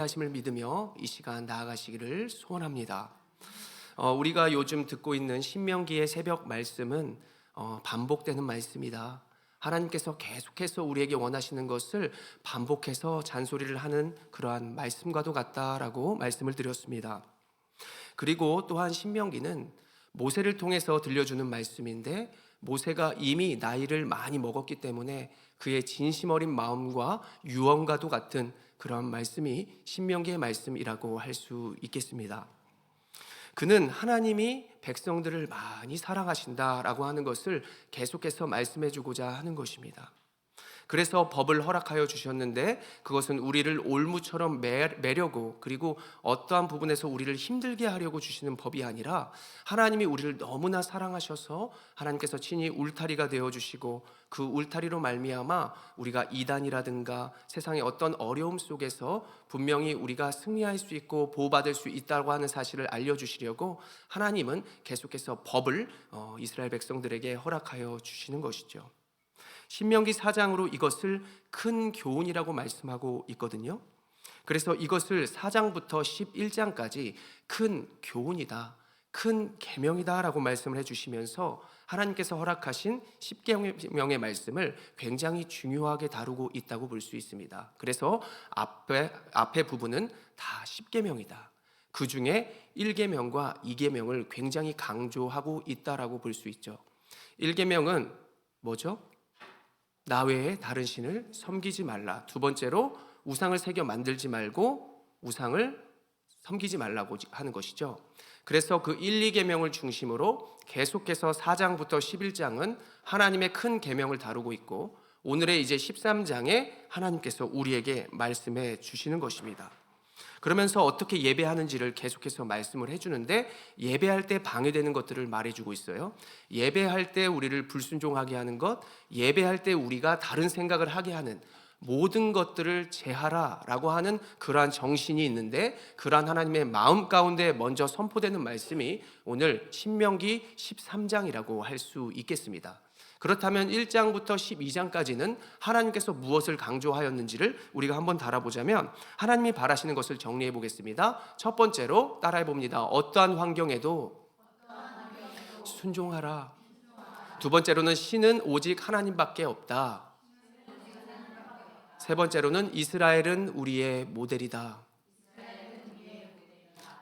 하심을 믿으며 이 시간 나아가시기를 소원합니다. 우리가 요즘 듣고 있는 신명기의 새벽 말씀은 반복되는 말씀이다. 하나님께서 계속해서 우리에게 원하시는 것을 반복해서 잔소리를 하는 그러한 말씀과도 같다라고 말씀을 드렸습니다. 그리고 또한 신명기는 모세를 통해서 들려주는 말씀인데, 모세가 이미 나이를 많이 먹었기 때문에 그의 진심 어린 마음과 유언과도 같은 그런 말씀이 신명기의 말씀이라고 할 수 있겠습니다. 그는 하나님이 백성들을 많이 사랑하신다라고 하는 것을 계속해서 말씀해 주고자 하는 것입니다. 그래서 법을 허락하여 주셨는데, 그것은 우리를 올무처럼 매려고, 그리고 어떠한 부분에서 우리를 힘들게 하려고 주시는 법이 아니라, 하나님이 우리를 너무나 사랑하셔서 하나님께서 친히 울타리가 되어 주시고, 그 울타리로 말미암아 우리가 이단이라든가 세상의 어떤 어려움 속에서 분명히 우리가 승리할 수 있고 보호받을 수 있다고 하는 사실을 알려주시려고 하나님은 계속해서 법을 이스라엘 백성들에게 허락하여 주시는 것이죠. 신명기 4장으로 이것을 큰 교훈이라고 말씀하고 있거든요. 그래서 이것을 4장부터 11장까지 큰 교훈이다, 큰 계명이다 라고 말씀을 해주시면서 하나님께서 허락하신 10계명의 말씀을 굉장히 중요하게 다루고 있다고 볼 수 있습니다. 그래서 앞에 부분은 다 10계명이다. 그 중에 1계명과 2계명을 굉장히 강조하고 있다라고 볼 수 있죠. 1계명은 뭐죠? 나 외에 다른 신을 섬기지 말라. 두 번째로 우상을 새겨 만들지 말고 우상을 섬기지 말라고 하는 것이죠. 그래서 그 1, 2계명을 중심으로 계속해서 4장부터 11장은 하나님의 큰 계명을 다루고 있고, 오늘의 이제 13장에 하나님께서 우리에게 말씀해 주시는 것입니다. 그러면서 어떻게 예배하는지를 계속해서 말씀을 해주는데, 예배할 때 방해되는 것들을 말해주고 있어요. 예배할 때 우리를 불순종하게 하는 것, 예배할 때 우리가 다른 생각을 하게 하는 모든 것들을 제하라라고 하는 그러한 정신이 있는데, 그러한 하나님의 마음 가운데 먼저 선포되는 말씀이 오늘 신명기 13장이라고 할 수 있겠습니다. 그렇다면 1장부터 12장까지는 하나님께서 무엇을 강조하였는지를 우리가 한번 달아보자면, 하나님이 바라시는 것을 정리해 보겠습니다. 첫 번째로 따라해 봅니다. 어떠한 환경에도 순종하라. 두 번째로는 신은 오직 하나님밖에 없다. 세 번째로는 이스라엘은 우리의 모델이다.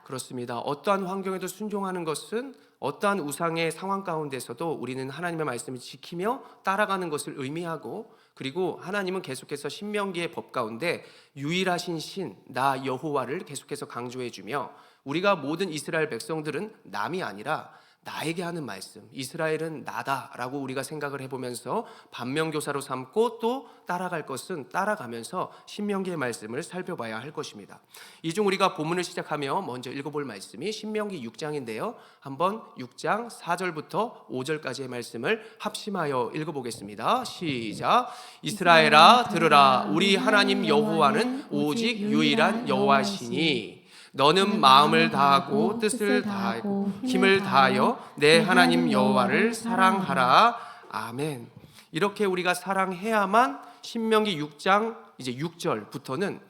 그렇습니다. 어떠한 환경에도 순종하는 것은 어떠한 우상의 상황 가운데서도 우리는 하나님의 말씀을 지키며 따라가는 것을 의미하고, 그리고 하나님은 계속해서 신명기의 법 가운데 유일하신 신, 나 여호와를 계속해서 강조해 주며, 우리가 모든 이스라엘 백성들은 남이 아니라 나에게 하는 말씀, 이스라엘은 나다라고 우리가 생각을 해보면서 반면교사로 삼고, 또 따라갈 것은 따라가면서 신명기의 말씀을 살펴봐야 할 것입니다. 이 중 우리가 본문을 시작하며 먼저 읽어볼 말씀이 신명기 6장인데요. 한번 6장 4절부터 5절까지의 말씀을 합심하여 읽어보겠습니다. 시작. 이스라엘아 들으라. 우리 하나님 여호와는 오직 유일한 여호와시니 너는 마음을 다하고 뜻을 다하고 힘을 다하여 내 하나님 여호와를 사랑하라. 아멘. 이렇게 우리가 사랑해야만 신명기 6장 이제 6절부터는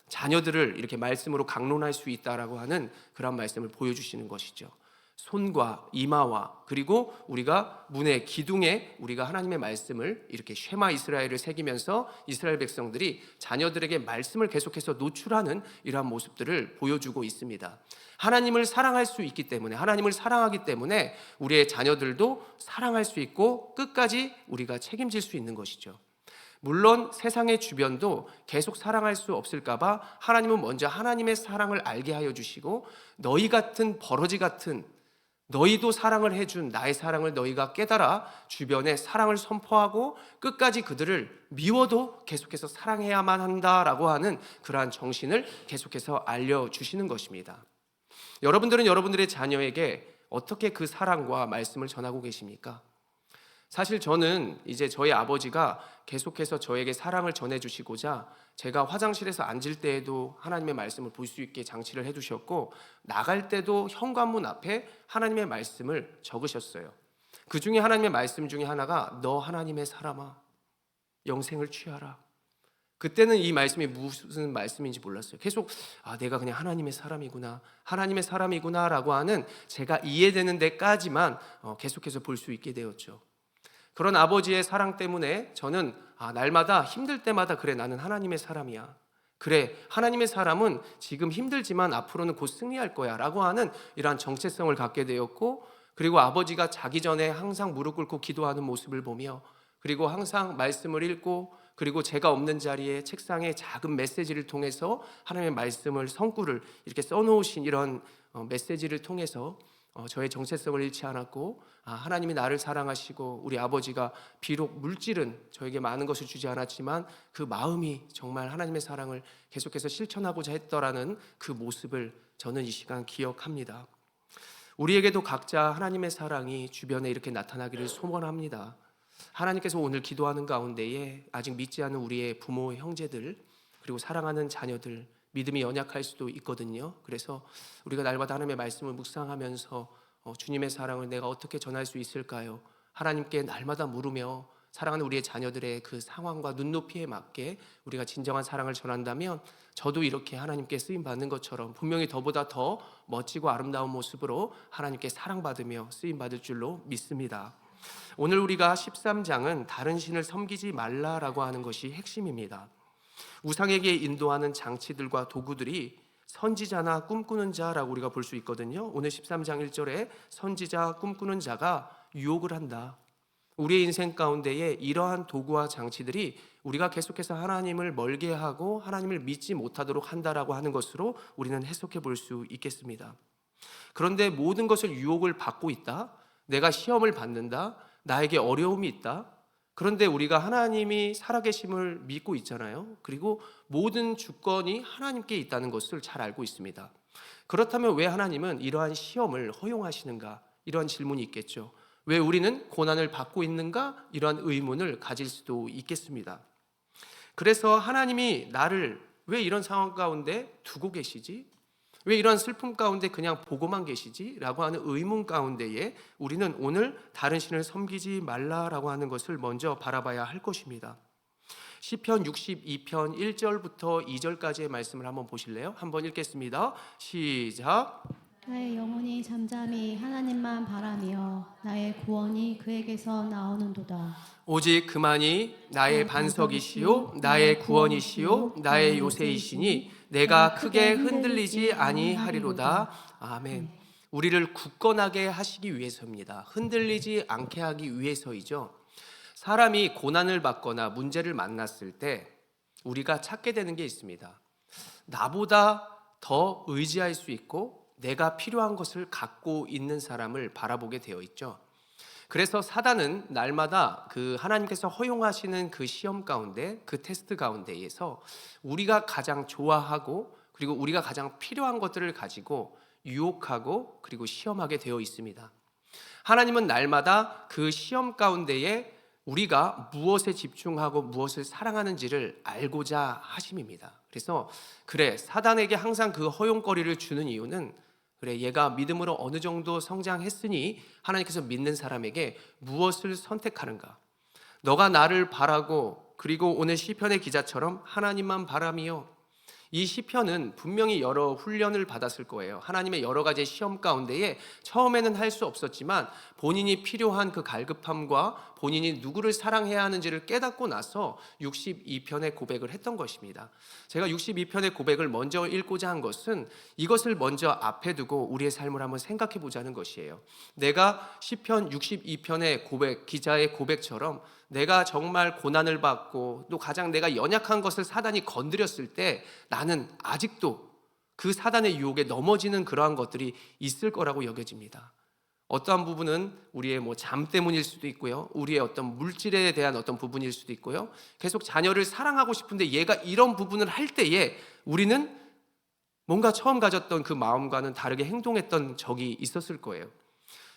자녀들을 이렇게 말씀으로 강론할 수 있다라고 하는 그런 말씀을 보여주시는 것이죠. 손과 이마와, 그리고 우리가 문의 기둥에 우리가 하나님의 말씀을 이렇게 쉐마 이스라엘을 새기면서 이스라엘 백성들이 자녀들에게 말씀을 계속해서 노출하는 이러한 모습들을 보여주고 있습니다. 하나님을 사랑할 수 있기 때문에, 하나님을 사랑하기 때문에 우리의 자녀들도 사랑할 수 있고 끝까지 우리가 책임질 수 있는 것이죠. 물론 세상의 주변도 계속 사랑할 수 없을까봐 하나님은 먼저 하나님의 사랑을 알게 하여 주시고, 너희 같은 버러지 같은 너희도 사랑을 해준 나의 사랑을 너희가 깨달아 주변에 사랑을 선포하고 끝까지 그들을 미워도 계속해서 사랑해야만 한다라고 하는 그러한 정신을 계속해서 알려주시는 것입니다. 여러분들은 여러분들의 자녀에게 어떻게 그 사랑과 말씀을 전하고 계십니까? 사실 저는 이제 저희 아버지가 계속해서 저에게 사랑을 전해주시고자 제가 화장실에서 앉을 때에도 하나님의 말씀을 볼 수 있게 장치를 해두셨고, 나갈 때도 현관문 앞에 하나님의 말씀을 적으셨어요. 그 중에 하나님의 말씀 중에 하나가 너 하나님의 사람아 영생을 취하라. 그때는 이 말씀이 무슨 말씀인지 몰랐어요. 계속 내가 그냥 하나님의 사람이구나라고 하는 제가 이해되는 데까지만 계속해서 볼 수 있게 되었죠. 그런 아버지의 사랑 때문에 저는 날마다 힘들 때마다 그래, 나는 하나님의 사람이야. 그래, 하나님의 사람은 지금 힘들지만 앞으로는 곧 승리할 거야 라고 하는 이러한 정체성을 갖게 되었고, 그리고 아버지가 자기 전에 항상 무릎 꿇고 기도하는 모습을 보며, 그리고 항상 말씀을 읽고, 그리고 제가 없는 자리에 책상에 작은 메시지를 통해서 하나님의 말씀을 성구를 이렇게 써놓으신 이런 메시지를 통해서 저의 정체성을 잃지 않았고, 하나님이 나를 사랑하시고 우리 아버지가 비록 물질은 저에게 많은 것을 주지 않았지만 그 마음이 정말 하나님의 사랑을 계속해서 실천하고자 했더라는 그 모습을 저는 이 시간 기억합니다. 우리에게도 각자 하나님의 사랑이 주변에 이렇게 나타나기를 소원합니다. 하나님께서 오늘 기도하는 가운데에 아직 믿지 않은 우리의 부모, 형제들, 그리고 사랑하는 자녀들, 믿음이 연약할 수도 있거든요. 그래서 우리가 날마다 하나님의 말씀을 묵상하면서 주님의 사랑을 내가 어떻게 전할 수 있을까요? 하나님께 날마다 물으며 사랑하는 우리의 자녀들의 그 상황과 눈높이에 맞게 우리가 진정한 사랑을 전한다면 저도 이렇게 하나님께 쓰임받는 것처럼 분명히 더보다 더 멋지고 아름다운 모습으로 하나님께 사랑받으며 쓰임받을 줄로 믿습니다. 오늘 우리가 13장은 다른 신을 섬기지 말라라고 하는 것이 핵심입니다. 우상에게 인도하는 장치들과 도구들이 선지자나 꿈꾸는 자라고 우리가 볼 수 있거든요. 오늘 13장 1절에 선지자, 꿈꾸는 자가 유혹을 한다. 우리의 인생 가운데에 이러한 도구와 장치들이 우리가 계속해서 하나님을 멀게 하고 하나님을 믿지 못하도록 한다라고 하는 것으로 우리는 해석해 볼 수 있겠습니다. 그런데 모든 것을 유혹을 받고 있다, 내가 시험을 받는다, 나에게 어려움이 있다, 그런데 우리가 하나님이 살아계심을 믿고 있잖아요. 그리고 모든 주권이 하나님께 있다는 것을 잘 알고 있습니다. 그렇다면 왜 하나님은 이러한 시험을 허용하시는가? 이러한 질문이 있겠죠. 왜 우리는 고난을 받고 있는가? 이러한 의문을 가질 수도 있겠습니다. 그래서 하나님이 나를 왜 이런 상황 가운데 두고 계시지? 왜 이런 슬픔 가운데 그냥 보고만 계시지? 라고 하는 의문 가운데에 우리는 오늘 다른 신을 섬기지 말라라고 하는 것을 먼저 바라봐야 할 것입니다. 시편 62편 1절부터 2절까지의 말씀을 한번 보실래요? 한번 읽겠습니다. 시작. 나의 영혼이 잠잠히 하나님만 바라며 나의 구원이 그에게서 나오는도다. 오직 그만이 나의 반석이시요 나의 구원이시요 나의 요새이시니 내가 크게 흔들리지 아니하리로다. 아멘. 우리를 굳건하게 하시기 위해서입니다. 흔들리지 않게 하기 위해서이죠. 사람이 고난을 받거나 문제를 만났을 때 우리가 찾게 되는 게 있습니다. 나보다 더 의지할 수 있고 내가 필요한 것을 갖고 있는 사람을 바라보게 되어 있죠. 그래서 사단은 날마다 그 하나님께서 허용하시는 그 시험 가운데, 그 테스트 가운데에서 우리가 가장 좋아하고 그리고 우리가 가장 필요한 것들을 가지고 유혹하고 그리고 시험하게 되어 있습니다. 하나님은 날마다 그 시험 가운데에 우리가 무엇에 집중하고 무엇을 사랑하는지를 알고자 하심입니다. 그래서 그래, 사단에게 항상 그 허용거리를 주는 이유는 그래, 얘가 믿음으로 어느 정도 성장했으니 하나님께서 믿는 사람에게 무엇을 선택하는가? 너가 나를 바라고 그리고 오늘 시편의 기자처럼 하나님만 바라며, 이 시편은 분명히 여러 훈련을 받았을 거예요. 하나님의 여러 가지 시험 가운데에 처음에는 할 수 없었지만 본인이 필요한 그 갈급함과 본인이 누구를 사랑해야 하는지를 깨닫고 나서 62편의 고백을 했던 것입니다. 제가 62편의 고백을 먼저 읽고자 한 것은 이것을 먼저 앞에 두고 우리의 삶을 한번 생각해 보자는 것이에요. 내가 시편 62편의 고백, 기자의 고백처럼 내가 정말 고난을 받고 또 가장 내가 연약한 것을 사단이 건드렸을 때 나는 아직도 그 사단의 유혹에 넘어지는 그러한 것들이 있을 거라고 여겨집니다. 어떠한 부분은 우리의 잠 때문일 수도 있고요, 우리의 어떤 물질에 대한 어떤 부분일 수도 있고요, 계속 자녀를 사랑하고 싶은데 얘가 이런 부분을 할 때에 우리는 뭔가 처음 가졌던 그 마음과는 다르게 행동했던 적이 있었을 거예요.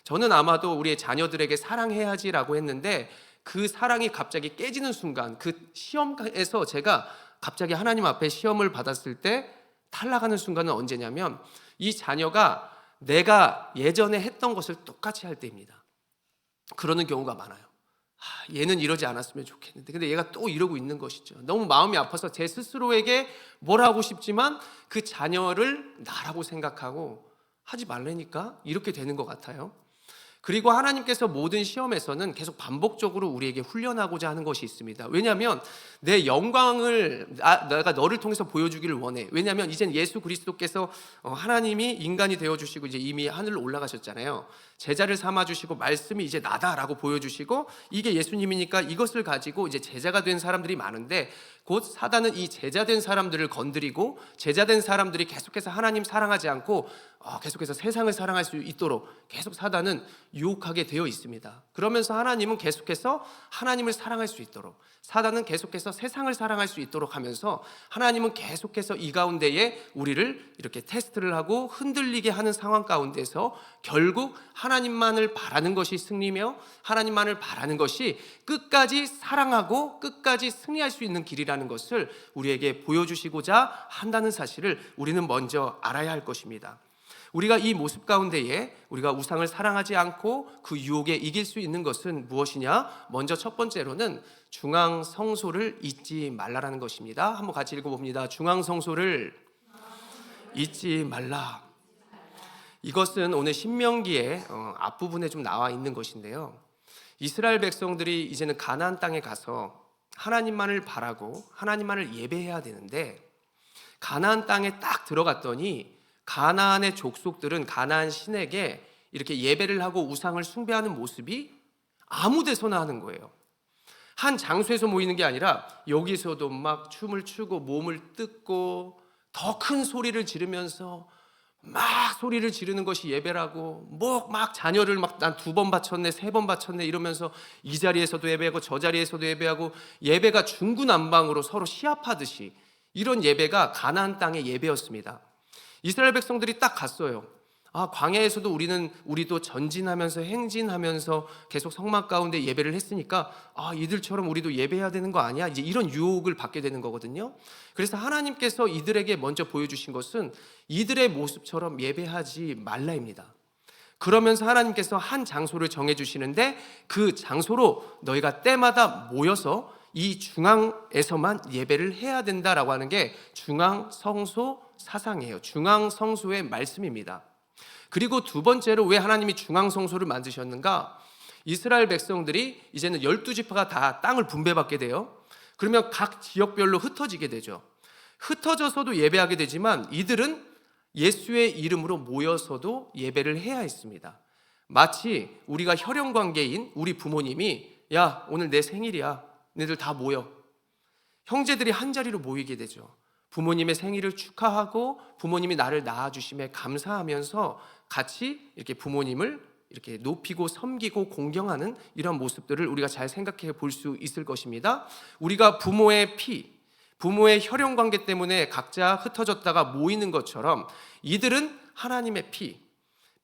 저는 아마도 우리의 자녀들에게 사랑해야지라고 했는데 그 사랑이 갑자기 깨지는 순간, 그 시험에서 제가 갑자기 하나님 앞에 시험을 받았을 때 탈락하는 순간은 언제냐면 이 자녀가 내가 예전에 했던 것을 똑같이 할 때입니다. 그러는 경우가 많아요. 얘는 이러지 않았으면 좋겠는데 근데 얘가 또 이러고 있는 것이죠. 너무 마음이 아파서 제 스스로에게 뭘 하고 싶지만 그 자녀를 나라고 생각하고 하지 말라니까 이렇게 되는 것 같아요. 그리고 하나님께서 모든 시험에서는 계속 반복적으로 우리에게 훈련하고자 하는 것이 있습니다. 왜냐하면 내 영광을 내가 너를 통해서 보여주기를 원해. 왜냐하면 이젠 예수 그리스도께서 하나님이 인간이 되어주시고 이제 이미 하늘로 올라가셨잖아요. 제자를 삼아주시고 말씀이 이제 나다라고 보여주시고 이게 예수님이니까 이것을 가지고 이제 제자가 된 사람들이 많은데 곧 사단은 이 제자된 사람들을 건드리고 제자된 사람들이 계속해서 하나님 사랑하지 않고 계속해서 세상을 사랑할 수 있도록 계속 사단은 유혹하게 되어 있습니다. 그러면서 하나님은 계속해서 하나님을 사랑할 수 있도록 사단은 계속해서 세상을 사랑할 수 있도록 하면서 하나님은 계속해서 이 가운데에 우리를 이렇게 테스트를 하고 흔들리게 하는 상황 가운데서 결국 하나님만을 바라는 것이 승리며 하나님만을 바라는 것이 끝까지 사랑하고 끝까지 승리할 수 있는 길이라는 것을 우리에게 보여주시고자 한다는 사실을 우리는 먼저 알아야 할 것입니다. 우리가 이 모습 가운데에 우리가 우상을 사랑하지 않고 그 유혹에 이길 수 있는 것은 무엇이냐? 먼저 첫 번째로는 중앙 성소를 잊지 말라라는 것입니다. 한번 같이 읽어봅니다. 중앙 성소를 잊지 말라. 이것은 오늘 신명기의 앞부분에 좀 나와 있는 것인데요. 이스라엘 백성들이 이제는 가나안 땅에 가서 하나님만을 바라고 하나님만을 예배해야 되는데 가나안 땅에 딱 들어갔더니 가나안의 족속들은 가나안 신에게 이렇게 예배를 하고 우상을 숭배하는 모습이 아무 데서나 하는 거예요. 한 장소에서 모이는 게 아니라 여기서도 막 춤을 추고 몸을 뜯고 더 큰 소리를 지르면서 막 소리를 지르는 것이 예배라고 뭐 막 자녀를 막 난 2번 바쳤네 3번 바쳤네 이러면서 이 자리에서도 예배하고 저 자리에서도 예배하고 예배가 중구난방으로 서로 시합하듯이 이런 예배가 가나안 땅의 예배였습니다. 이스라엘 백성들이 딱 갔어요. 광야에서도 우리도 전진하면서 행진하면서 계속 성막 가운데 예배를 했으니까 이들처럼 우리도 예배해야 되는 거 아니야? 이제 이런 유혹을 받게 되는 거거든요. 그래서 하나님께서 이들에게 먼저 보여주신 것은 이들의 모습처럼 예배하지 말라입니다. 그러면서 하나님께서 한 장소를 정해주시는데 그 장소로 너희가 때마다 모여서 이 중앙에서만 예배를 해야 된다라고 하는 게 중앙 성소 사상이에요. 중앙 성소의 말씀입니다. 그리고 두 번째로 왜 하나님이 중앙 성소를 만드셨는가? 이스라엘 백성들이 이제는 12지파가 다 땅을 분배받게 돼요. 그러면 각 지역별로 흩어지게 되죠. 흩어져서도 예배하게 되지만 이들은 예수의 이름으로 모여서도 예배를 해야 했습니다. 마치 우리가 혈연 관계인 우리 부모님이 야 오늘 내 생일이야 너희들 다 모여 형제들이 한 자리로 모이게 되죠. 부모님의 생일을 축하하고 부모님이 나를 낳아주심에 감사하면서 같이 이렇게 부모님을 이렇게 높이고 섬기고 공경하는 이런 모습들을 우리가 잘 생각해 볼 수 있을 것입니다. 우리가 부모의 피, 부모의 혈연 관계 때문에 각자 흩어졌다가 모이는 것처럼 이들은 하나님의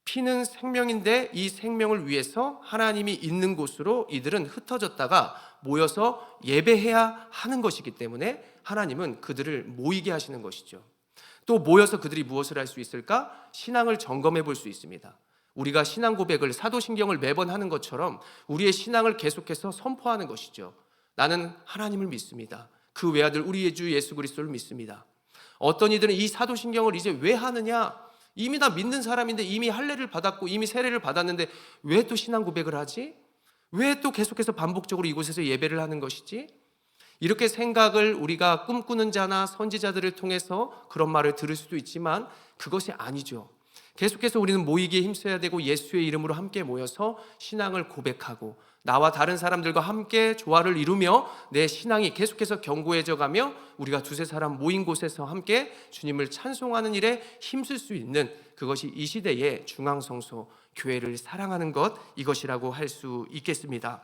피는 생명인데 이 생명을 위해서 하나님이 있는 곳으로 이들은 흩어졌다가 모여서 예배해야 하는 것이기 때문에 하나님은 그들을 모이게 하시는 것이죠. 또 모여서 그들이 무엇을 할 수 있을까? 신앙을 점검해 볼 수 있습니다. 우리가 신앙 고백을 사도신경을 매번 하는 것처럼 우리의 신앙을 계속해서 선포하는 것이죠. 나는 하나님을 믿습니다. 그 외아들 우리의 주 예수 그리스도를 믿습니다. 어떤 이들은 이 사도신경을 이제 왜 하느냐? 이미 다 믿는 사람인데 이미 할례를 받았고 이미 세례를 받았는데 왜 또 신앙 고백을 하지? 왜 또 계속해서 반복적으로 이곳에서 예배를 하는 것이지? 이렇게 생각을 우리가 꿈꾸는 자나 선지자들을 통해서 그런 말을 들을 수도 있지만 그것이 아니죠. 계속해서 우리는 모이기에 힘써야 되고 예수의 이름으로 함께 모여서 신앙을 고백하고 나와 다른 사람들과 함께 조화를 이루며 내 신앙이 계속해서 견고해져 가며 우리가 두세 사람 모인 곳에서 함께 주님을 찬송하는 일에 힘쓸 수 있는 그것이 이 시대의 중앙성소 교회를 사랑하는 것 이것이라고 할 수 있겠습니다.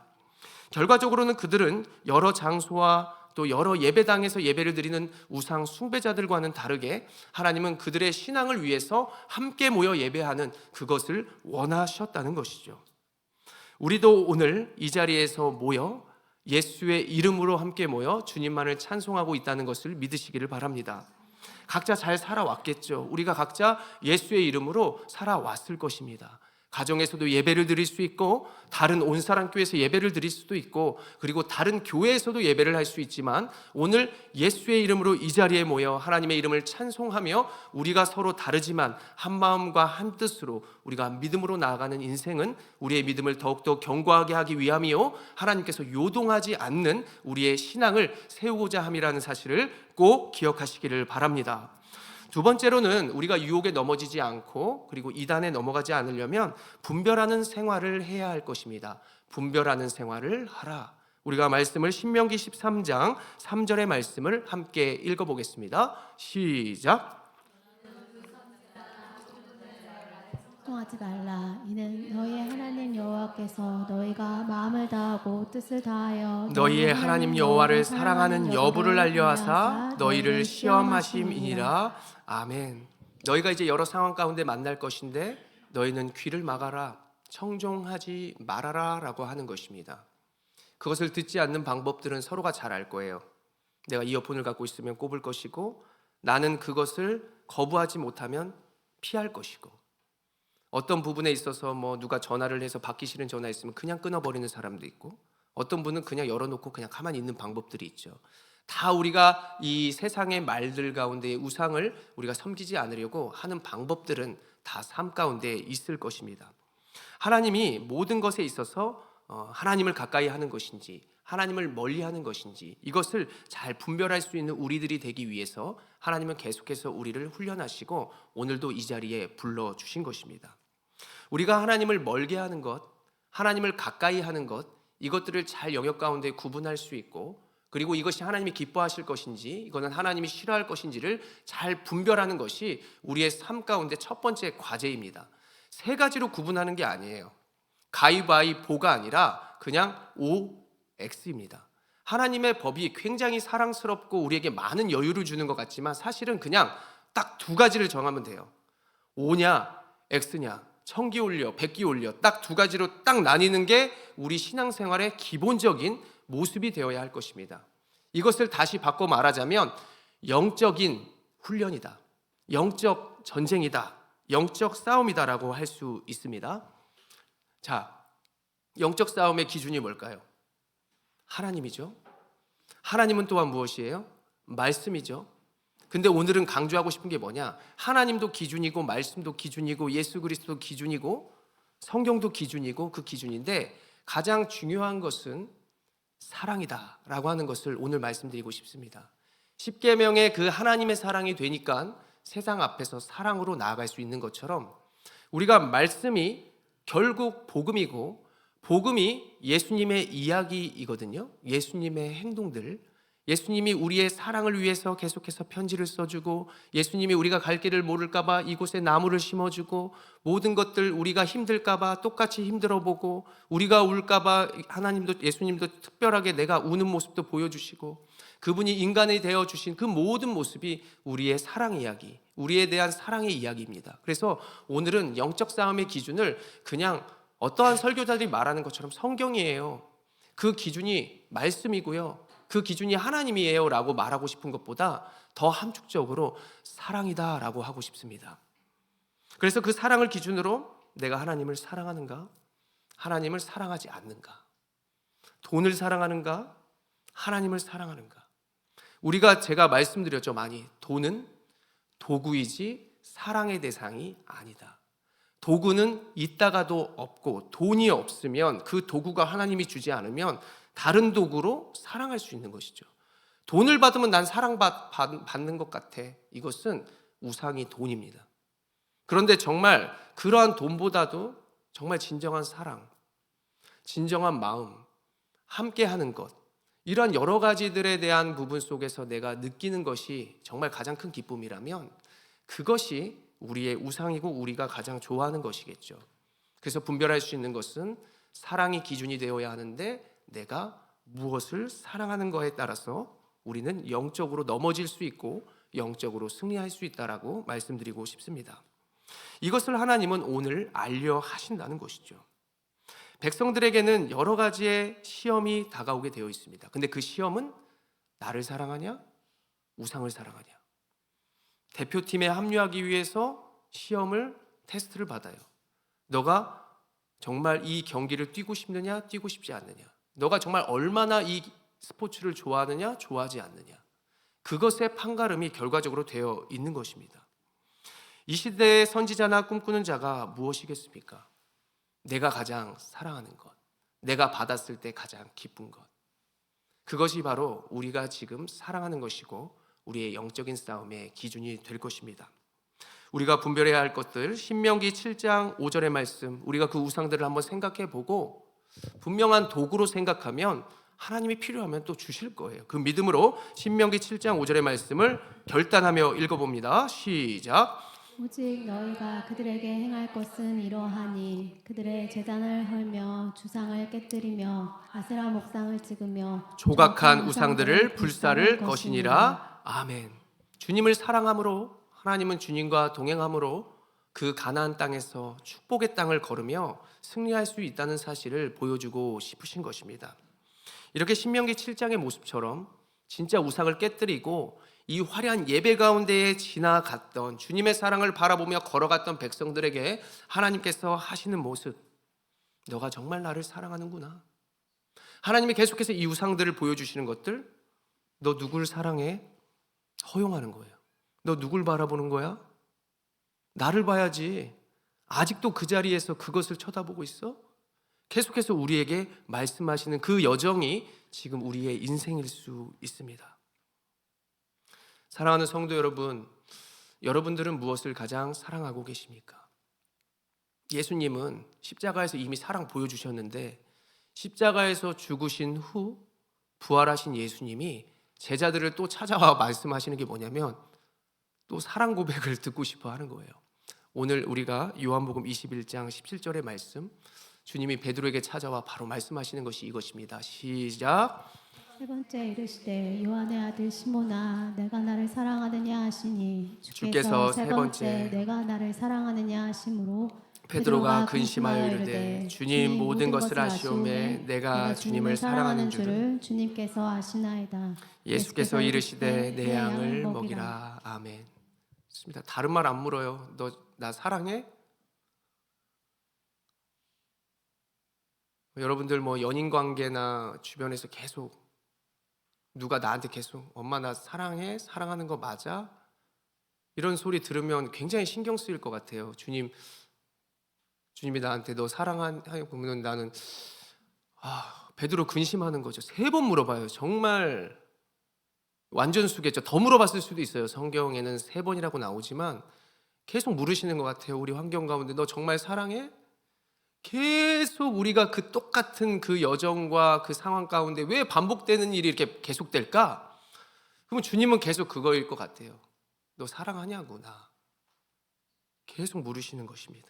결과적으로는 그들은 여러 장소와 또 여러 예배당에서 예배를 드리는 우상 숭배자들과는 다르게 하나님은 그들의 신앙을 위해서 함께 모여 예배하는 그것을 원하셨다는 것이죠. 우리도 오늘 이 자리에서 모여 예수의 이름으로 함께 모여 주님만을 찬송하고 있다는 것을 믿으시기를 바랍니다. 각자 잘 살아왔겠죠. 우리가 각자 예수의 이름으로 살아왔을 것입니다. 가정에서도 예배를 드릴 수 있고, 다른 온사랑교회에서 예배를 드릴 수도 있고, 그리고 다른 교회에서도 예배를 할 수 있지만, 오늘 예수의 이름으로 이 자리에 모여 하나님의 이름을 찬송하며 우리가 서로 다르지만 한 마음과 한 뜻으로 우리가 믿음으로 나아가는 인생은 우리의 믿음을 더욱더 견고하게 하기 위함이요, 하나님께서 요동하지 않는 우리의 신앙을 세우고자 함이라는 사실을 꼭 기억하시기를 바랍니다. 두 번째로는 우리가 유혹에 넘어지지 않고 그리고 이단에 넘어가지 않으려면 분별하는 생활을 해야 할 것입니다. 분별하는 생활을 하라. 우리가 말씀을 신명기 13장 3절의 말씀을 함께 읽어보겠습니다. 시작. 하지 말라. 이는 너희의 하나님 여호와께서 너희가 마음을 다하고 뜻을 다하여 너희의 하나님 여호와를 사랑하는 여부를 알려하사 너희를 시험하심이니라. 아멘. 너희가 이제 여러 상황 가운데 만날 것인데 너희는 귀를 막아라, 청종하지 말아라 라고 하는 것입니다. 그것을 듣지 않는 방법들은 서로가 잘 알 거예요. 내가 이어폰을 갖고 있으면 꼽을 것이고, 나는 그것을 거부하지 못하면 피할 것이고, 어떤 부분에 있어서 누가 전화를 해서 받기 싫은 전화 있으면 그냥 끊어버리는 사람도 있고, 어떤 분은 그냥 열어놓고 그냥 가만히 있는 방법들이 있죠. 다 우리가 이 세상의 말들 가운데의 우상을 우리가 섬기지 않으려고 하는 방법들은 다 삶 가운데 있을 것입니다. 하나님이 모든 것에 있어서 하나님을 가까이 하는 것인지 하나님을 멀리하는 것인지 이것을 잘 분별할 수 있는 우리들이 되기 위해서 하나님은 계속해서 우리를 훈련하시고 오늘도 이 자리에 불러주신 것입니다. 우리가 하나님을 멀게 하는 것, 하나님을 가까이 하는 것, 이것들을 잘 영역 가운데 구분할 수 있고, 그리고 이것이 하나님이 기뻐하실 것인지 이거는 하나님이 싫어할 것인지를 잘 분별하는 것이 우리의 삶 가운데 첫 번째 과제입니다. 세 가지로 구분하는 게 아니에요. 가위바위보가 아니라 그냥 OX입니다. 하나님의 법이 굉장히 사랑스럽고 우리에게 많은 여유를 주는 것 같지만 사실은 그냥 딱 두 가지를 정하면 돼요. O냐 X냐, 1000기 올려 100기 올려, 딱 두 가지로 딱 나뉘는 게 우리 신앙생활의 기본적인 모습이 되어야 할 것입니다. 이것을 다시 바꿔 말하자면 영적인 훈련이다, 영적 전쟁이다, 영적 싸움이다라고 할 수 있습니다. 자, 영적 싸움의 기준이 뭘까요? 하나님이죠. 하나님은 또한 무엇이에요? 말씀이죠. 근데 오늘은 강조하고 싶은 게 뭐냐? 하나님도 기준이고 말씀도 기준이고 예수 그리스도 기준이고 성경도 기준이고 그 기준인데 가장 중요한 것은 사랑이다라고 하는 것을 오늘 말씀드리고 싶습니다. 십계명의 그 하나님의 사랑이 되니까 세상 앞에서 사랑으로 나아갈 수 있는 것처럼 우리가 말씀이 결국 복음이고 복음이 예수님의 이야기이거든요. 예수님의 행동들, 예수님이 우리의 사랑을 위해서 계속해서 편지를 써주고 예수님이 우리가 갈 길을 모를까 봐 이곳에 나무를 심어주고 모든 것들 우리가 힘들까 봐 똑같이 힘들어보고 우리가 울까 봐 하나님도 예수님도 특별하게 내가 우는 모습도 보여주시고 그분이 인간이 되어주신 그 모든 모습이 우리의 사랑 이야기, 우리에 대한 사랑의 이야기입니다. 그래서 오늘은 영적 싸움의 기준을 그냥 어떠한 설교자들이 말하는 것처럼 성경이에요, 그 기준이 말씀이고요, 그 기준이 하나님이에요 라고 말하고 싶은 것보다 더 함축적으로 사랑이다 라고 하고 싶습니다. 그래서 그 사랑을 기준으로 내가 하나님을 사랑하는가, 하나님을 사랑하지 않는가, 돈을 사랑하는가, 하나님을 사랑하는가. 우리가 제가 말씀드렸죠, 많이. 돈은 도구이지 사랑의 대상이 아니다. 도구는 있다가도 없고 돈이 없으면 그 도구가 하나님이 주지 않으면 다른 도구로 사랑할 수 있는 것이죠. 돈을 받으면 난 사랑받는 것 같아. 이것은 우상이 돈입니다. 그런데 정말 그러한 돈보다도 정말 진정한 사랑, 진정한 마음, 함께하는 것, 이러한 여러 가지들에 대한 부분 속에서 내가 느끼는 것이 정말 가장 큰 기쁨이라면 그것이 우리의 우상이고 우리가 가장 좋아하는 것이겠죠. 그래서 분별할 수 있는 것은 사랑이 기준이 되어야 하는데 내가 무엇을 사랑하는 거에 따라서 우리는 영적으로 넘어질 수 있고 영적으로 승리할 수 있다라고 말씀드리고 싶습니다. 이것을 하나님은 오늘 알려 하신다는 것이죠. 백성들에게는 여러 가지의 시험이 다가오게 되어 있습니다. 근데 그 시험은 나를 사랑하냐? 우상을 사랑하냐? 대표팀에 합류하기 위해서 시험을 테스트를 받아요. 너가 정말 이 경기를 뛰고 싶느냐, 뛰고 싶지 않느냐. 너가 정말 얼마나 이 스포츠를 좋아하느냐, 좋아하지 않느냐. 그것의 판가름이 결과적으로 되어 있는 것입니다. 이 시대의 선지자나 꿈꾸는 자가 무엇이겠습니까? 내가 가장 사랑하는 것, 내가 받았을 때 가장 기쁜 것. 그것이 바로 우리가 지금 사랑하는 것이고 우리의 영적인 싸움의 기준이 될 것입니다. 우리가 분별해야 할 것들, 신명기 7장 5절의 말씀, 우리가 그 우상들을 한번 생각해 보고 분명한 도구로 생각하면 하나님이 필요하면 또 주실 거예요. 그 믿음으로 신명기 7장 5절의 말씀을 결단하며 읽어봅니다. 시작. 오직 너희가 그들에게 행할 것은 이러하니 그들의 제단을 헐며 주상을 깨뜨리며 아세라 목상을 찍으며 조각한 우상들을 불사를 것이니라. 아멘. 주님을 사랑함으로, 하나님은 주님과 동행함으로 그 가나안 땅에서 축복의 땅을 걸으며 승리할 수 있다는 사실을 보여주고 싶으신 것입니다. 이렇게 신명기 7장의 모습처럼 진짜 우상을 깨뜨리고 이 화려한 예배 가운데에 지나갔던 주님의 사랑을 바라보며 걸어갔던 백성들에게 하나님께서 하시는 모습, 너가 정말 나를 사랑하는구나. 하나님이 계속해서 이 우상들을 보여주시는 것들, 너 누굴 사랑해? 허용하는 거예요. 너 누굴 바라보는 거야? 나를 봐야지. 아직도 그 자리에서 그것을 쳐다보고 있어? 계속해서 우리에게 말씀하시는 그 여정이 지금 우리의 인생일 수 있습니다. 사랑하는 성도 여러분, 여러분들은 무엇을 가장 사랑하고 계십니까? 예수님은 십자가에서 이미 사랑 보여주셨는데 십자가에서 죽으신 후 부활하신 예수님이 제자들을 또 찾아와 말씀하시는 게 뭐냐면 또 사랑 고백을 듣고 싶어 하는 거예요. 오늘 우리가 요한복음 21장 17절의 말씀, 주님이 베드로에게 찾아와 바로 말씀하시는 것이 이것입니다. 시작. 세 번째 이르시되 요한의 아들 시몬아 내가 나를 사랑하느냐 하시니 주께서 세 번째 내가 나를 사랑하느냐 하심으로 베드로가 근심하여 이르되 주님 모든 것을 아시오매 내가 주님을 사랑하는 줄을 주님께서 아시나이다. 예수께서 이르시되 내 양을 먹이라. 아멘. 좋습니다. 다른 말 안 물어요. 너 나 사랑해? 여러분들 뭐 연인 관계나 주변에서 계속 누가 나한테 계속 엄마 나 사랑해? 사랑하는 거 맞아? 이런 소리 들으면 굉장히 신경 쓰일 것 같아요. 주님이 나한테 너 사랑하냐고 보면 나는 베드로 근심하는 거죠. 3번 물어봐요. 정말 완전 수겠죠. 더 물어봤을 수도 있어요. 성경에는 3번이라고 나오지만 계속 물으시는 것 같아요. 우리 환경 가운데 너 정말 사랑해? 계속 우리가 그 똑같은 그 여정과 그 상황 가운데 왜 반복되는 일이 이렇게 계속될까? 그러면 주님은 계속 그거일 것 같아요. 너 사랑하냐고 나. 계속 물으시는 것입니다.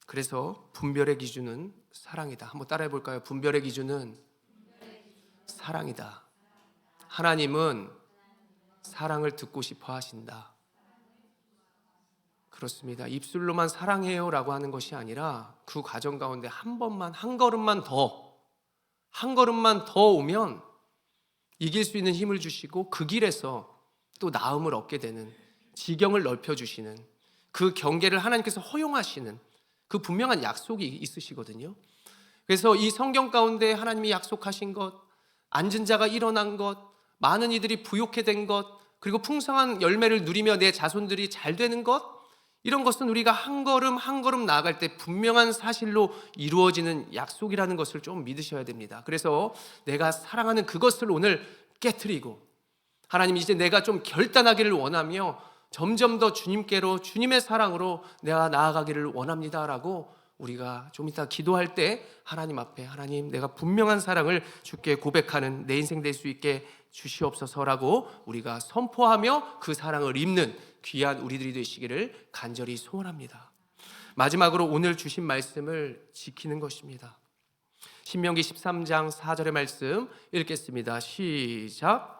그래서 분별의 기준은 사랑이다. 한번 따라해 볼까요? 분별의 기준은 사랑이다. 하나님은 사랑을 듣고 싶어 하신다. 그렇습니다. 입술로만 사랑해요라고 하는 것이 아니라 그 과정 가운데 한 걸음만 더 오면 이길 수 있는 힘을 주시고 그 길에서 또 나음을 얻게 되는, 지경을 넓혀주시는, 그 경계를 하나님께서 허용하시는 그 분명한 약속이 있으시거든요. 그래서 이 성경 가운데 하나님이 약속하신 것, 앉은 자가 일어난 것, 많은 이들이 부욕해 된 것, 그리고 풍성한 열매를 누리며 내 자손들이 잘 되는 것, 이런 것은 우리가 한 걸음 한 걸음 나아갈 때 분명한 사실로 이루어지는 약속이라는 것을 좀 믿으셔야 됩니다. 그래서 내가 사랑하는 그것을 오늘 깨트리고, 하나님 이제 내가 좀 결단하기를 원하며 점점 더 주님께로, 주님의 사랑으로 내가 나아가기를 원합니다라고 우리가 좀 이따 기도할 때 하나님 앞에, 하나님 내가 분명한 사랑을 주께 고백하는 내 인생 될 수 있게 주시옵소서라고 우리가 선포하며 그 사랑을 입는 귀한 우리들이 되시기를 간절히 소원합니다. 마지막으로 오늘 주신 말씀을 지키는 것입니다. 신명기 13장 4절의 말씀 읽겠습니다. 시작.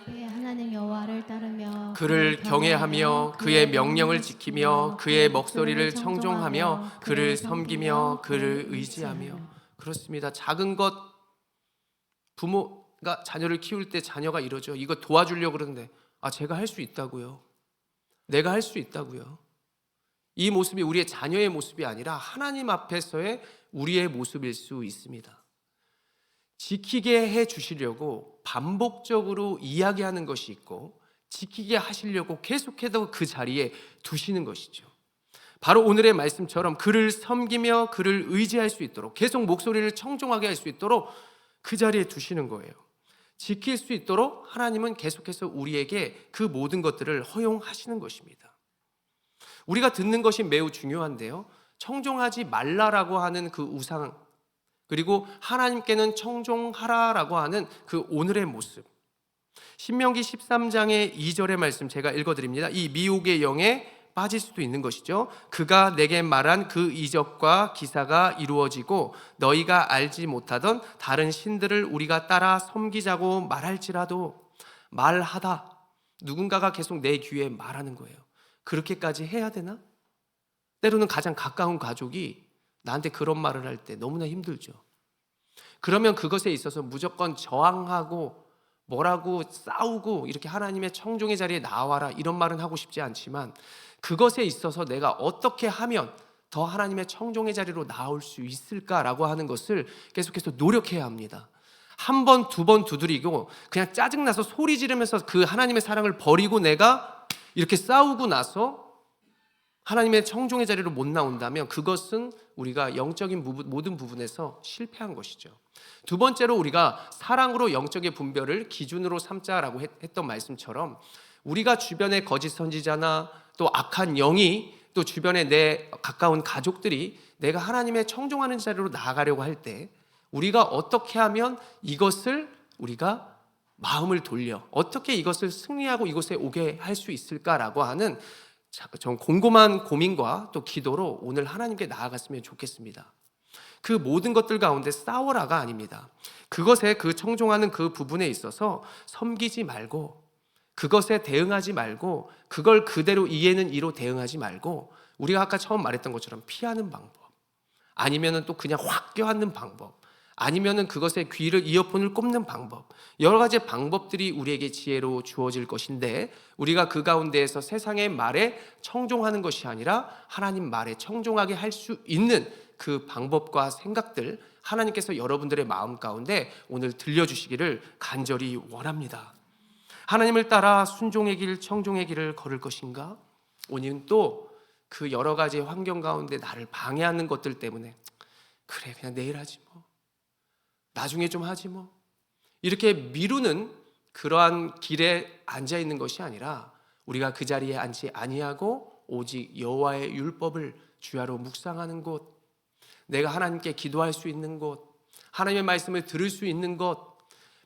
하나님 여호와를 따르며 그를 경외하며 그의 명령을 지키며 그의 먹소리를 청종하며 그를 섬기며 그를 의지하며. 그렇습니다. 작은 것, 부모가 자녀를 키울 때 자녀가 이러죠. 이거 도와주려고 그러는데 제가 할 수 있다고요. 내가 할 수 있다고요. 이 모습이 우리의 자녀의 모습이 아니라 하나님 앞에서의 우리의 모습일 수 있습니다. 지키게 해 주시려고 반복적으로 이야기하는 것이 있고 지키게 하시려고 계속해서 그 자리에 두시는 것이죠. 바로 오늘의 말씀처럼 그를 섬기며 그를 의지할 수 있도록 계속 목소리를 청종하게 할 수 있도록 그 자리에 두시는 거예요. 지킬 수 있도록 하나님은 계속해서 우리에게 그 모든 것들을 허용하시는 것입니다. 우리가 듣는 것이 매우 중요한데요, 청종하지 말라라고 하는 그 우상, 그리고 하나님께는 청종하라라고 하는 그 오늘의 모습, 신명기 13장의 2절의 말씀 제가 읽어드립니다. 이 미혹의 영에 빠질 수도 있는 것이죠. 그가 내게 말한 그 이적과 기사가 이루어지고 너희가 알지 못하던 다른 신들을 우리가 따라 섬기자고 말할지라도, 말하다, 누군가가 계속 내 귀에 말하는 거예요. 그렇게까지 해야 되나? 때로는 가장 가까운 가족이 나한테 그런 말을 할 때 너무나 힘들죠. 그러면 그것에 있어서 무조건 저항하고 뭐라고 싸우고 이렇게 하나님의 청종의 자리에 나와라 이런 말은 하고 싶지 않지만, 그것에 있어서 내가 어떻게 하면 더 하나님의 청종의 자리로 나올 수 있을까라고 하는 것을 계속해서 노력해야 합니다. 한 번, 두 번 두드리고 그냥 짜증나서 소리 지르면서 그 하나님의 사랑을 버리고 내가 이렇게 싸우고 나서 하나님의 청종의 자리로 못 나온다면 그것은 우리가 영적인 모든 부분에서 실패한 것이죠. 두 번째로 우리가 사랑으로 영적의 분별을 기준으로 삼자라고 했던 말씀처럼, 우리가 주변의 거짓 선지자나 또 악한 영이, 또 주변에 내 가까운 가족들이 내가 하나님의 청종하는 자리로 나아가려고 할 때 우리가 어떻게 하면 이것을 우리가 마음을 돌려 어떻게 이것을 승리하고 이곳에 오게 할 수 있을까라고 하는 좀 곰곰한 고민과 또 기도로 오늘 하나님께 나아갔으면 좋겠습니다. 그 모든 것들 가운데 싸워라가 아닙니다. 그것에 그 청종하는 그 부분에 있어서 섬기지 말고, 그것에 대응하지 말고, 그걸 그대로 이해는 이로 대응하지 말고, 우리가 아까 처음 말했던 것처럼 피하는 방법, 아니면은 또 그냥 확 껴안는 방법, 아니면은 그것에 귀를, 이어폰을 꼽는 방법, 여러 가지 방법들이 우리에게 지혜로 주어질 것인데, 우리가 그 가운데에서 세상의 말에 청종하는 것이 아니라 하나님 말에 청종하게 할 수 있는 그 방법과 생각들, 하나님께서 여러분들의 마음 가운데 오늘 들려주시기를 간절히 원합니다. 하나님을 따라 순종의 길, 청종의 길을 걸을 것인가? 오늘은 또 그 여러 가지 환경 가운데 나를 방해하는 것들 때문에 그래, 그냥 내일 하지 뭐, 나중에 좀 하지 뭐, 이렇게 미루는 그러한 길에 앉아 있는 것이 아니라, 우리가 그 자리에 앉지 아니하고 오직 여호와의 율법을 주야로 묵상하는 곳, 내가 하나님께 기도할 수 있는 곳, 하나님의 말씀을 들을 수 있는 곳,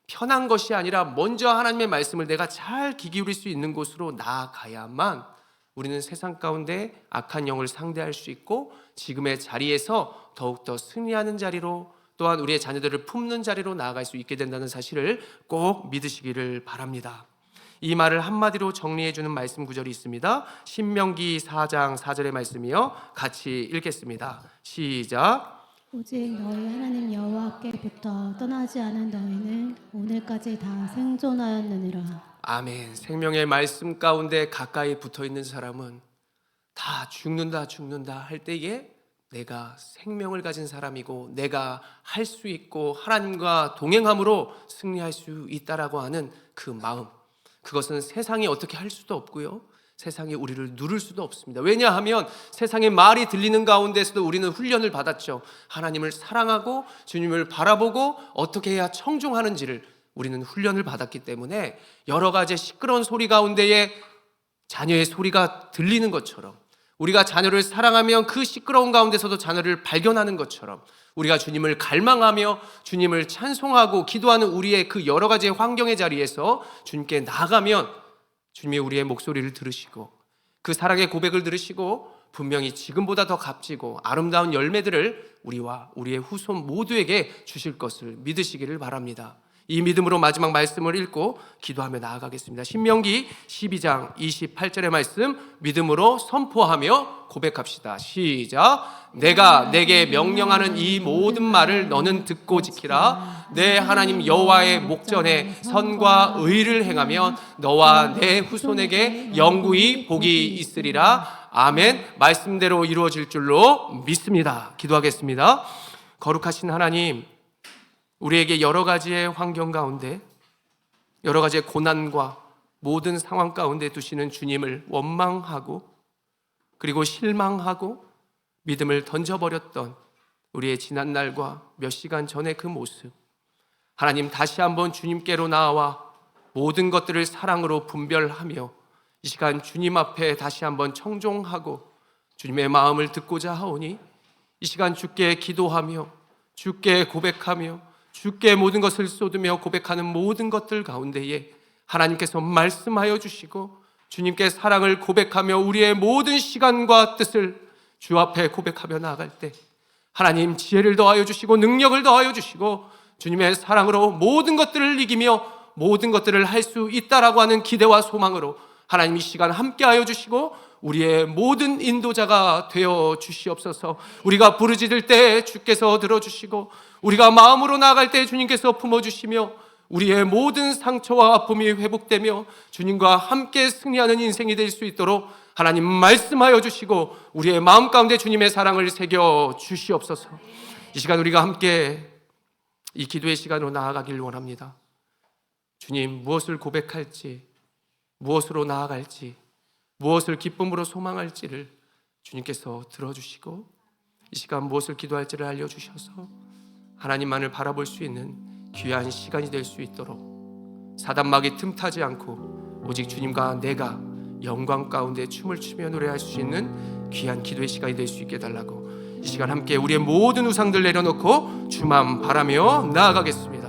편한 것이 아니라 먼저 하나님의 말씀을 내가 잘 귀 기울일 수 있는 곳으로 나아가야만 우리는 세상 가운데 악한 영을 상대할 수 있고 지금의 자리에서 더욱더 승리하는 자리로, 또한 우리의 자녀들을 품는 자리로 나아갈 수 있게 된다는 사실을 꼭 믿으시기를 바랍니다. 이 말을 한마디로 정리해 주는 말씀 구절이 있습니다. 신명기 4장 4절의 말씀이요, 같이 읽겠습니다. 시작. 오직 너희 하나님 여호와께부터 떠나지 않은 너희는 오늘까지 다 생존하였느니라. 아멘. 생명의 말씀 가운데 가까이 붙어 있는 사람은 다 죽는다 할 때에 내가 생명을 가진 사람이고 내가 할 수 있고 하나님과 동행함으로 승리할 수 있다라고 하는 그 마음, 그것은 세상이 어떻게 할 수도 없고요, 세상이 우리를 누를 수도 없습니다. 왜냐하면 세상의 말이 들리는 가운데서도 우리는 훈련을 받았죠. 하나님을 사랑하고 주님을 바라보고 어떻게 해야 청종하는지를 우리는 훈련을 받았기 때문에 여러 가지 시끄러운 소리 가운데에 자녀의 소리가 들리는 것처럼, 우리가 자녀를 사랑하면 그 시끄러운 가운데서도 자녀를 발견하는 것처럼, 우리가 주님을 갈망하며 주님을 찬송하고 기도하는 우리의 그 여러 가지의 환경의 자리에서 주님께 나아가면 주님이 우리의 목소리를 들으시고 그 사랑의 고백을 들으시고 분명히 지금보다 더 값지고 아름다운 열매들을 우리와 우리의 후손 모두에게 주실 것을 믿으시기를 바랍니다. 이 믿음으로 마지막 말씀을 읽고 기도하며 나아가겠습니다. 신명기 12장 28절의 말씀 믿음으로 선포하며 고백합시다. 시작. 내가 내게 명령하는 이 모든 말을 너는 듣고 지키라. 내 하나님 여호와의 목전에 선과 의를 행하면 너와 내 후손에게 영구히 복이 있으리라. 아멘. 말씀대로 이루어질 줄로 믿습니다. 기도하겠습니다. 거룩하신 하나님, 우리에게 여러 가지의 환경 가운데, 여러 가지의 고난과 모든 상황 가운데 두시는 주님을 원망하고 그리고 실망하고 믿음을 던져버렸던 우리의 지난 날과 몇 시간 전의 그 모습, 하나님 다시 한번 주님께로 나와 모든 것들을 사랑으로 분별하며 이 시간 주님 앞에 다시 한번 청종하고 주님의 마음을 듣고자 하오니 이 시간 주께 기도하며 주께 고백하며 주께 모든 것을 쏟으며 고백하는 모든 것들 가운데에 하나님께서 말씀하여 주시고 주님께 사랑을 고백하며 우리의 모든 시간과 뜻을 주 앞에 고백하며 나아갈 때 하나님 지혜를 더하여 주시고 능력을 더하여 주시고 주님의 사랑으로 모든 것들을 이기며 모든 것들을 할 수 있다라고 하는 기대와 소망으로 하나님 이 시간 함께하여 주시고 우리의 모든 인도자가 되어 주시옵소서. 우리가 부르짖을 때 주께서 들어주시고 우리가 마음으로 나아갈 때 주님께서 품어주시며 우리의 모든 상처와 아픔이 회복되며 주님과 함께 승리하는 인생이 될 수 있도록 하나님 말씀하여 주시고 우리의 마음 가운데 주님의 사랑을 새겨 주시옵소서. 이 시간 우리가 함께 이 기도의 시간으로 나아가길 원합니다. 주님, 무엇을 고백할지, 무엇으로 나아갈지, 무엇을 기쁨으로 소망할지를 주님께서 들어주시고 이 시간 무엇을 기도할지를 알려주셔서 하나님만을 바라볼 수 있는 귀한 시간이 될 수 있도록 사단막이 틈타지 않고 오직 주님과 내가 영광 가운데 춤을 추며 노래할 수 있는 귀한 기도의 시간이 될 수 있게 해달라고 이 시간 함께 우리의 모든 우상들 내려놓고 주만 바라며 나아가겠습니다.